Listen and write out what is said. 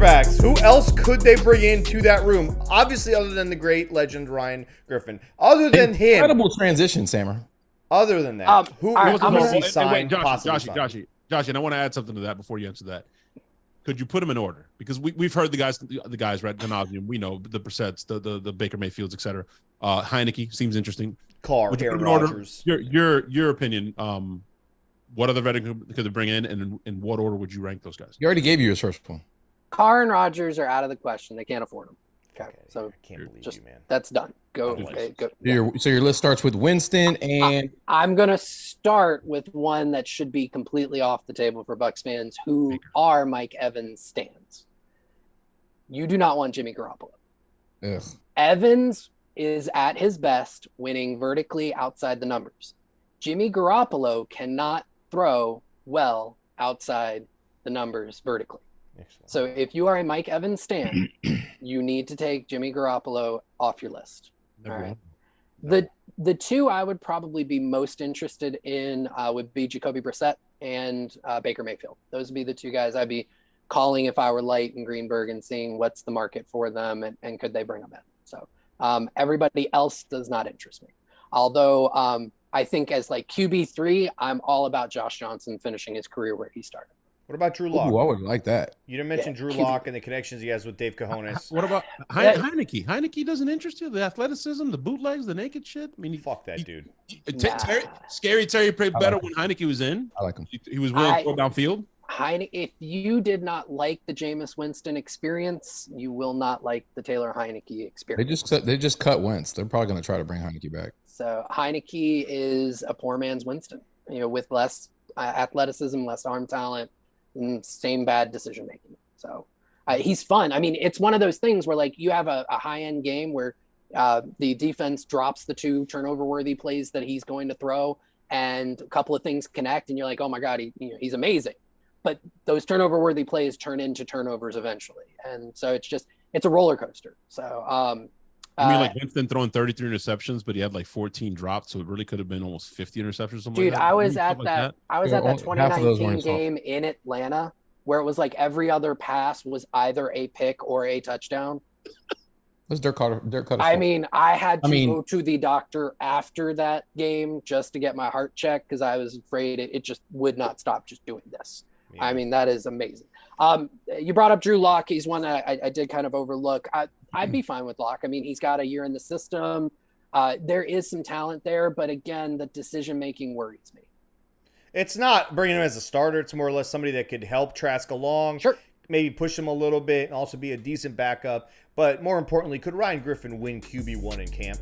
quarterbacks. Who else could they bring into that room? Obviously, other than the great legend Ryan Griffin. Other than him. Incredible transition, Sammer. Other than that, who would you see sign, possibly sign? Josh, and I want to add something to that before you answer that. Could you put them in order? Because we've heard the guys right, Ganavium, we know the Brissetts, the Baker Mayfields, etc. Heineke seems interesting. Carr, Aaron Rodgers. Your opinion. What other veteran could they bring in, and in what order would you rank those guys? He already gave you his first one. Carr and Rodgers are out of the question. They can't afford them. Okay, so I can't believe you, man. That's done. Go. Yeah. So your list starts with Winston, and I'm gonna start with one that should be completely off the table for Bucs fans who are Mike Evans stands. You do not want Jimmy Garoppolo. Ugh. Evans is at his best winning vertically outside the numbers. Jimmy Garoppolo cannot throw well outside the numbers vertically. Excellent. So if you are a Mike Evans stan, you need to take Jimmy Garoppolo off your list. All right. The two I would probably be most interested in would be Jacoby Brissett and Baker Mayfield. Those would be the two guys I'd be calling if I were Light and Greenberg and seeing what's the market for them and could they bring them in. So everybody else does not interest me. Although I think as like QB3, I'm all about Josh Johnson finishing his career where he started. What about Drew Lock? Ooh, I would like that. You didn't mention Drew Lock and the connections he has with Dave Cajones. What about Heineke? Heineke doesn't interest you? The athleticism, the bootlegs, the naked shit? I mean, fuck that dude. Scary Terry played better when Heineke was in. I like him. He was willing to go downfield. If you did not like the Jameis Winston experience, you will not like the Taylor Heineke experience. They just cut Wentz. They're probably going to try to bring Heineke back. So Heineke is a poor man's Winston, with less athleticism, less arm talent, and same bad decision making. So he's fun. I mean, it's one of those things where like you have a high end game where the defense drops the two turnover worthy plays that he's going to throw, and a couple of things connect, and you're like, oh my god, he's amazing. But those turnover-worthy plays turn into turnovers eventually, and so it's a roller coaster. So, I mean, like Winston throwing 33 interceptions, but he had like 14 dropped, so it really could have been almost 50 interceptions. Something dude, like that. I was at that 2019 game in Atlanta where it was like every other pass was either a pick or a touchdown. Let's Dirk Cutter. I mean, I had to go to the doctor after that game just to get my heart checked because I was afraid it just would not stop just doing this. Yeah. I mean, that is amazing. You brought up Drew Lock. He's one that I did kind of overlook. I'd be fine with Lock. I mean, he's got a year in the system. There is some talent there, but again, the decision-making worries me. It's not bringing him as a starter. It's more or less somebody that could help Trask along. Sure. Maybe push him a little bit and also be a decent backup. But more importantly, could Ryan Griffin win QB1 in camp?